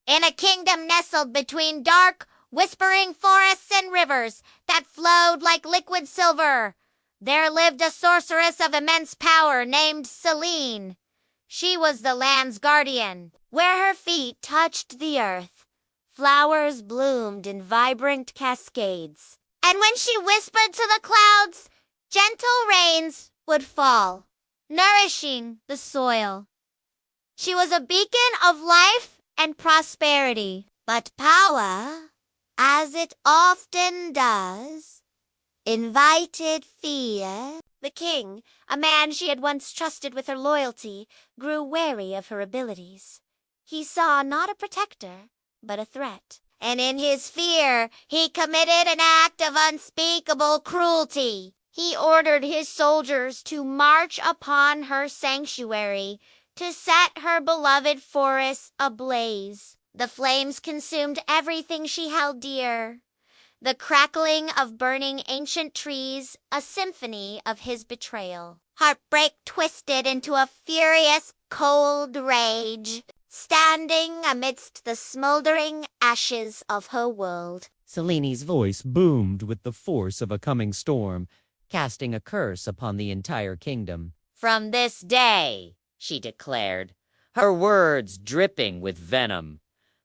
In a kingdom nestled between dark, whispering forests and rivers that flowed like liquid silver, there lived a sorceress of immense power named Selene. She was the land's guardian. Where her feet touched the earth, flowers bloomed in vibrant cascades. And when she whispered to the clouds, gentle rains would fall, nourishing the soil. She was a beacon of life and prosperity. But power, as it often does, invited fear. The king, a man she had once trusted with her loyalty, grew wary of her abilities. He saw not a protector, but a threat. And in his fear, he committed an act of unspeakable cruelty. He ordered his soldiers to march upon her sanctuary, to set her beloved forests ablaze. The flames consumed everything she held dear. The crackling of burning ancient trees, a symphony of his betrayal. Heartbreak twisted into a furious, cold rage, standing amidst the smoldering ashes of her world. Selene's voice boomed with the force of a coming storm, casting a curse upon the entire kingdom. "From this day," she declared, her words dripping with venom,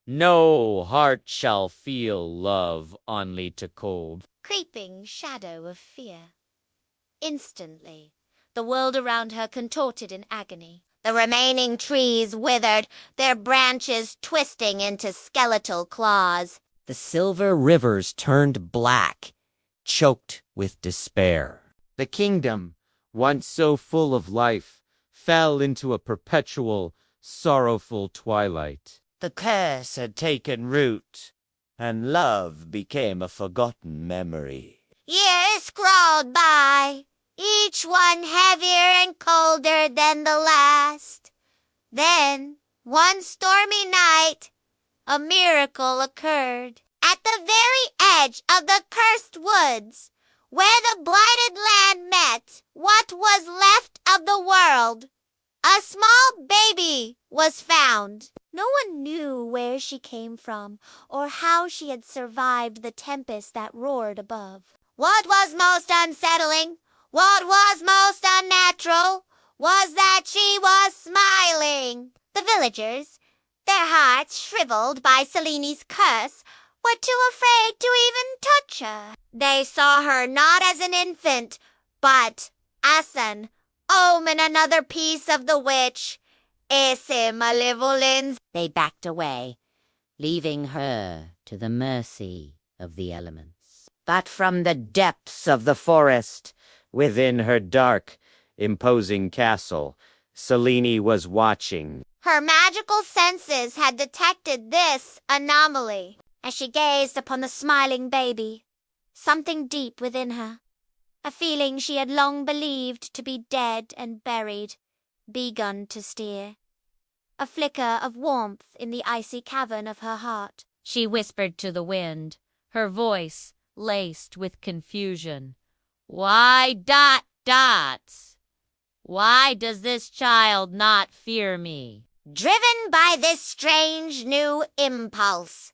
"no heart shall feel love, only to cold." Creeping shadow of fear. Instantly, the world around her contorted in agony. The remaining trees withered, their branches twisting into skeletal claws. The silver rivers turned black, choked with despair. The kingdom, once so full of life, fell into a perpetual, sorrowful twilight. The curse had taken root, and love became a forgotten memory. Years crawled by, each one heavier and colder than the last. Then, one stormy night, a miracle occurred. At the very edge of the cursed woods, where the blighted land met what was left of the world, a small baby was found. No one knew where she came from or how she had survived the tempest that roared above. What was most unsettling, what was most unnatural, was that she was smiling. The villagers, their hearts shriveled by Selene's curse, were too afraid to even touch her. They saw her not as an infant, but as an omen, another piece of the witch. Esse malevolence. They backed away, leaving her to the mercy of the elements. But from the depths of the forest, Within her dark, imposing castle, Selene was watching. Her magical senses had detected this anomaly. As she gazed upon the smiling baby, something deep within her, a feeling she had long believed to be dead and buried, begun to stir. A flicker of warmth in the icy cavern of her heart. She whispered to the wind, her voice laced with confusion. "Why ... Why does this child not fear me?" Driven by this strange new impulse,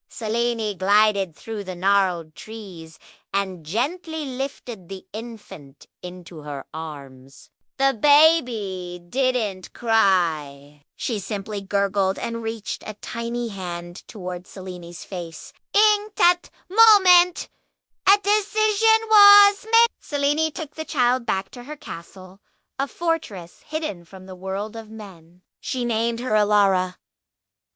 Selene glided through the gnarled trees and gently lifted the infant into her arms. The baby didn't cry. She simply gurgled and reached a tiny hand toward Selene's face. In that moment, a decision was made. Selene took the child back to her castle, a fortress hidden from the world of men. She named her Alara.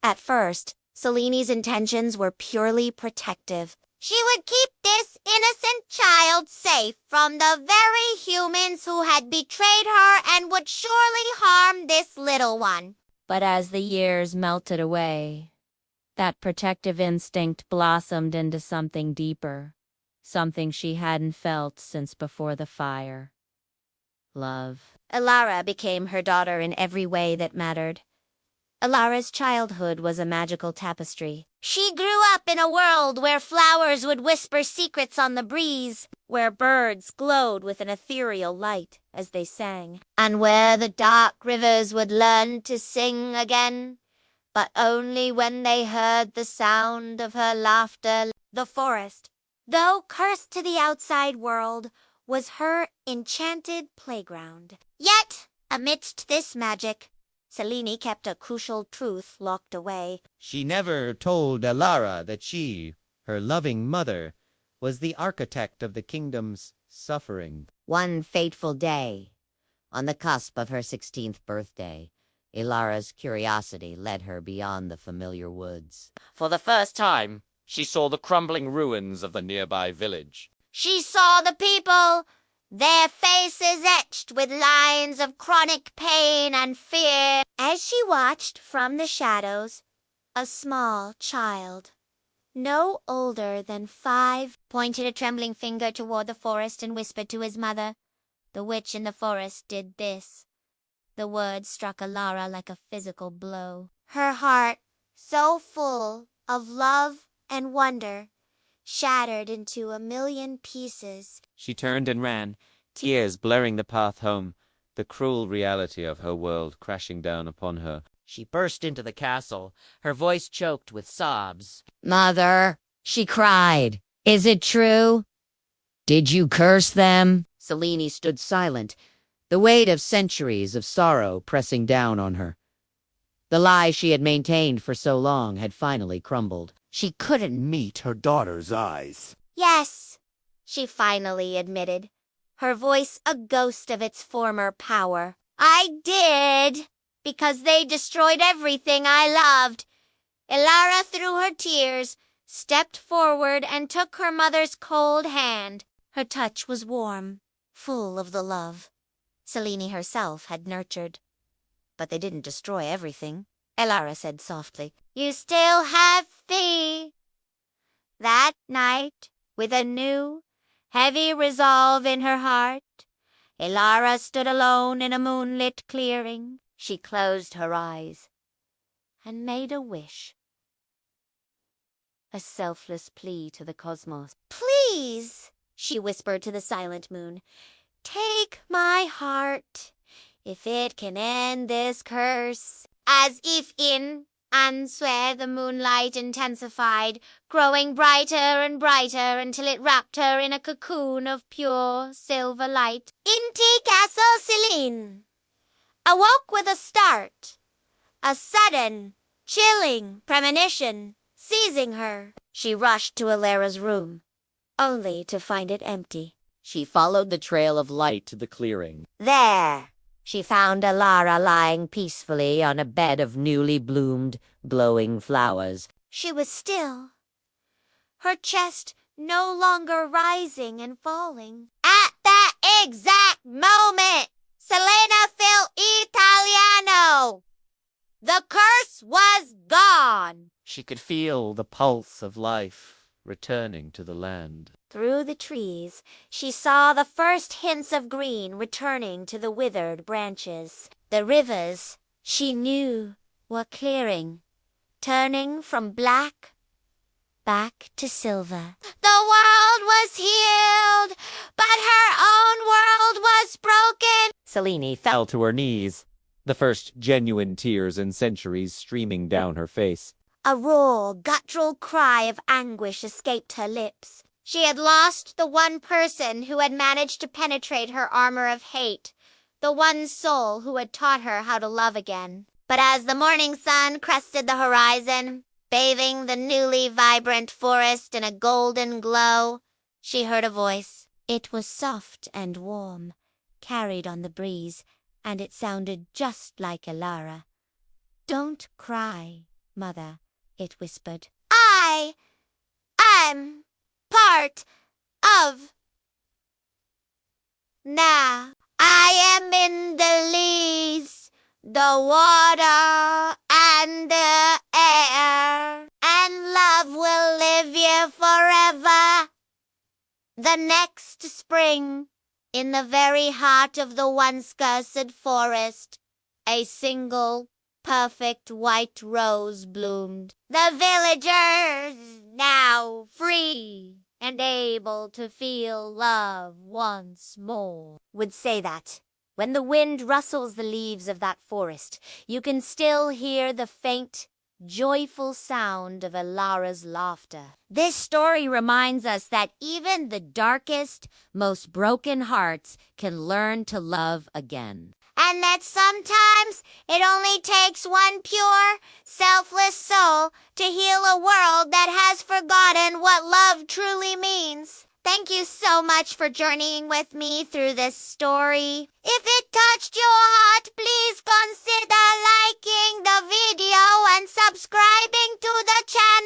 At first, Selene's intentions were purely protective. She would keep this innocent child safe from the very humans who had betrayed her and would surely harm this little one. But as the years melted away, that protective instinct blossomed into something deeper, something she hadn't felt since before the fire. Love. Alara became her daughter in every way that mattered. Alara's childhood was a magical tapestry. She grew up in a world where flowers would whisper secrets on the breeze, where birds glowed with an ethereal light as they sang, and where the dark rivers would learn to sing again. but only when they heard the sound of her laughter. The forest, though cursed to the outside world, was her enchanted playground. Yet, amidst this magic, Selene kept a crucial truth locked away. She never told Elara that she, her loving mother, was the architect of the kingdom's suffering. One fateful day, on the cusp of her 16th birthday, Elara's curiosity led her beyond the familiar woods. For the first time, she saw the crumbling ruins of the nearby village. She saw the people, their faces etched with lines of chronic pain and fear. As she watched from the shadows, a small child, no older than 5, pointed a trembling finger toward the forest and whispered to his mother, "The witch in the forest did this." The word struck Elara like a physical blow. Her heart, so full of love and wonder, shattered into a million pieces. She turned and ran, tears blurring the path home, the cruel reality of her world crashing down upon her. She burst into the castle, her voice choked with sobs. "Mother," she cried, "is it true? Did you curse them?" Selene stood silent, the weight of centuries of sorrow pressing down on her. The lie she had maintained for so long had finally crumbled. She couldn't meet her daughter's eyes. Yes, she finally admitted, her voice a ghost of its former power. I did, because they destroyed everything I loved. Elara, through her tears, stepped forward and took her mother's cold hand. Her touch was warm, full of the love Selene herself had nurtured. But they didn't destroy everything, Elara said softly. You still have me. That night, with a new, heavy resolve in her heart, Elara stood alone in a moonlit clearing. She closed her eyes and made a wish. A selfless plea to the cosmos. Please, she whispered to the silent moon, take my heart, if it can end this curse. As if in answer, the moonlight intensified, growing brighter and brighter until it wrapped her in a cocoon of pure silver light. Inti Castle Selene awoke with a start, a sudden, chilling premonition seizing her. She rushed to Elara's room, only to find it empty. She followed the trail of light to the clearing. There, she found Elara lying peacefully on a bed of newly bloomed, glowing flowers. She was still, her chest no longer rising and falling. At that exact moment, Selena felt Italiano. The curse was gone. She could feel the pulse of life returning to the land. Through the trees, she saw the first hints of green returning to the withered branches. The rivers, she knew, were clearing, turning from black back to silver. The world was healed, but her own world was broken. Selene fell to her knees, the first genuine tears in centuries streaming down her face. A raw, guttural cry of anguish escaped her lips. She had lost the one person who had managed to penetrate her armor of hate, the one soul who had taught her how to love again. But as the morning sun crested the horizon, bathing the newly vibrant forest in a golden glow, she heard a voice. It was soft and warm, carried on the breeze, and it sounded just like Elara. Don't cry, Mother, it whispered. I am part of. Now I am in the leaves, the water, and the air, and love will live here forever. The next spring, in the very heart of the once cursed forest, a single perfect white rose bloomed. The villagers, now free and able to feel love once more, would say that when the wind rustles the leaves of that forest, you can still hear the faint, joyful sound of Elara's laughter. This story reminds us that even the darkest, most broken hearts can learn to love again. And that sometimes it only takes one pure, selfless soul to heal a world that has forgotten what love truly means. Thank you so much for journeying with me through this story. If it touched your heart, please consider liking the video and subscribing to the channel.